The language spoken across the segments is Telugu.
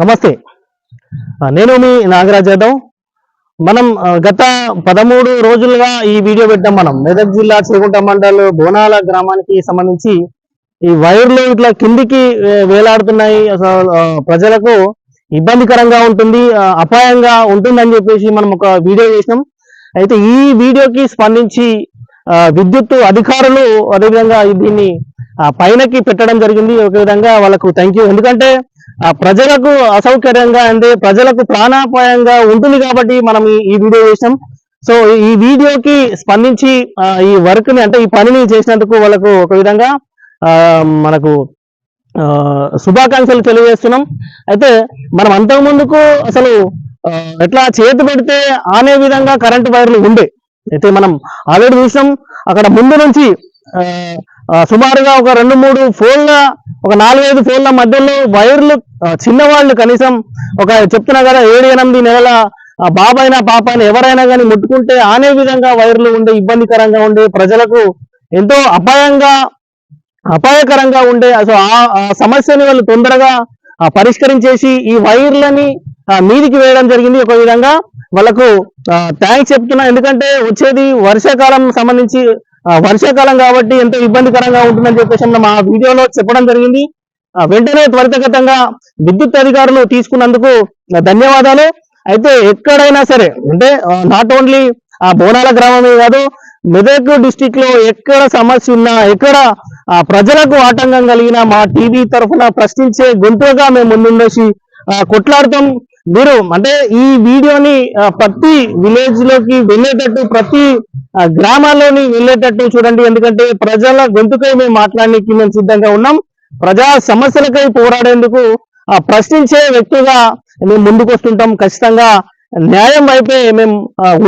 నమస్తే. నేను మీ నాగరాజ్ యాదవ్. మనం గత 13 రోజులుగా ఈ వీడియో పెట్టాం. మనం మెదక్ జిల్లా చేగుంట మండల్ బోనాల గ్రామానికి సంబంధించి ఈ వైర్లు ఇట్లా కిందికి వేలాడుతున్నాయి. అసలు ప్రజలకు ఇబ్బందికరంగా ఉంటుంది, అపాయంగా ఉంటుందని చెప్పేసి మనం ఒక వీడియో చేసినాం. అయితే ఈ వీడియోకి స్పందించి విద్యుత్ అధికారులు అదేవిధంగా దీన్ని పైనకి పెట్టడం జరిగింది. ఒక విధంగా వాళ్ళకు థ్యాంక్ యూ. ఎందుకంటే ప్రజలకు అసౌకర్యంగా అంటే ప్రజలకు ప్రాణాపాయంగా ఉంటుంది కాబట్టి మనం ఈ వీడియో చేసాం. సో ఈ వీడియోకి స్పందించి ఈ వర్క్ ని అంటే ఈ పనిని చేసినందుకు వాళ్ళకు ఒక విధంగా మనకు శుభాకాంక్షలు తెలియజేస్తున్నాం. అయితే మనం అంతకు ముందుకు అసలు ఎట్లా చేతి పెడితే ఆనే విధంగా కరెంటు వైర్లు ఉండే అయితే మనం ఆల్రెడీ చూసాం. అక్కడ ముందు నుంచి సుమారుగా ఒక 2-3 ఫోన్ల ఒక 4-5 ఫోన్ల మధ్యలో వైర్లు చిన్నవాళ్ళు కనీసం ఒక చెప్తున్నా కదా 7-8 నెలల బాబైనా పాపైనా ఎవరైనా కానీ ముట్టుకుంటే ఆనే విధంగా వైర్లు ఉండే ఇబ్బందికరంగా ఉండే ప్రజలకు ఎంతో అపాయకరంగా ఉండే అసలు ఆ సమస్యని వాళ్ళు తొందరగా పరిష్కరించేసి ఈ వైర్లని మీదికి వేయడం జరిగింది. ఒక విధంగా వాళ్ళకు థ్యాంక్స్ చెప్తున్నా. ఎందుకంటే వచ్చేది వర్షాకాలం సంబంధించి వర్షాకాలం కాబట్టి ఎంతో ఇబ్బందికరంగా ఉంటుందని చెప్పేసి మనం ఆ వీడియోలో చెప్పడం జరిగింది. వెంటనే త్వరితగతంగా విద్యుత్ అధికారులు తీసుకున్నందుకు ధన్యవాదాలు. అయితే ఎక్కడైనా సరే అంటే నాట్ ఓన్లీ ఆ బోనాల గ్రామమే కాదు, మెదక్ డిస్టిక్ లో ఎక్కడ సమస్య ఉన్నా ఎక్కడ ప్రజలకు ఆటంకం కలిగినా మా టీవీ తరఫున ప్రశ్నించే గొంతుగా మేము ముందుండేసి కొట్లాడతాం. మీరు అంటే ఈ వీడియోని ప్రతి విలేజ్ లోకి వెళ్ళేటట్టు ప్రతి గ్రామాల్లోని వెళ్ళేటట్టు చూడండి. ఎందుకంటే ప్రజల గొంతుకై మేము మాట్లాడడానికి మేము సిద్ధంగా ఉన్నాం. ప్రజా సమస్యలకై పోరాడేందుకు ప్రశ్నించే వ్యక్తిగా మేము ముందుకు వస్తుంటాం. ఖచ్చితంగా న్యాయం వైపే మేము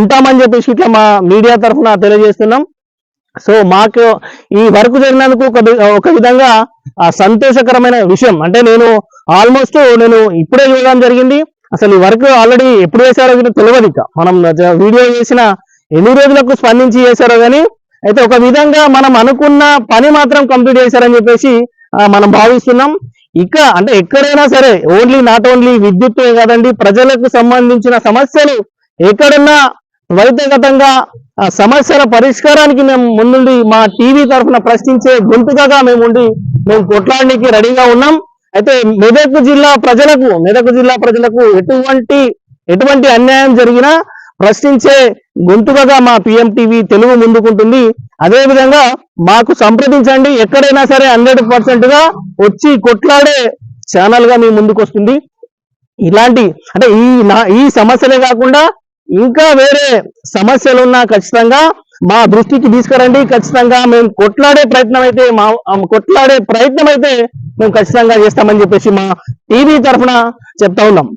ఉంటామని చెప్పేసి ఇట్లా మా మీడియా తరఫున తెలియజేస్తున్నాం. సో మాకు ఈ వర్క్ జరిగినందుకు ఒక విధంగా సంతోషకరమైన విషయం. అంటే నేను ఆల్మోస్ట్ ఇప్పుడే చూడడం జరిగింది. అసలు ఈ వర్క్ ఆల్రెడీ ఎప్పుడు చేశారో తెలియదు. ఇక మనం వీడియో చేసిన ఎన్ని రోజులకు స్పందించి చేశారో కానీ అయితే ఒక విధంగా మనం అనుకున్న పని మాత్రం కంప్లీట్ చేశారని చెప్పేసి మనం భావిస్తున్నాం. ఇక అంటే ఎక్కడైనా సరే నాట్ ఓన్లీ విద్యుత్ కాదండి, ప్రజలకు సంబంధించిన సమస్యలు ఎక్కడున్నా త్వరితగతంగా సమస్యల పరిష్కారానికి మేము ముందుండి మా టీవీ తరఫున ప్రశ్నించే గొంతుగా మేము కొట్లాడడానికి రెడీగా ఉన్నాం. అయితే మెదక్ జిల్లా ప్రజలకు ఎటువంటి అన్యాయం జరిగినా ప్రశ్నించే గొంతుగా మా పిఎం టీవీ తెలుగు ముందుకుంటుంది. అదే విధంగా మాకు సంప్రదించండి. ఎక్కడైనా సరే 100% గా వచ్చి కొట్లాడే ఛానల్ గా మీ ముందుకు వస్తుంది. ఇలాంటి అంటే ఈ సమస్యలే కాకుండా ఇంకా వేరే సమస్యలున్నా ఖచ్చితంగా మా దృష్టికి తీసుకురండి. ఖచ్చితంగా మేము కొట్లాడే ప్రయత్నం అయితే మేము ఖచ్చితంగా చేస్తామని చెప్పేసి మా టీవీ తరఫున చెప్తా ఉన్నాం.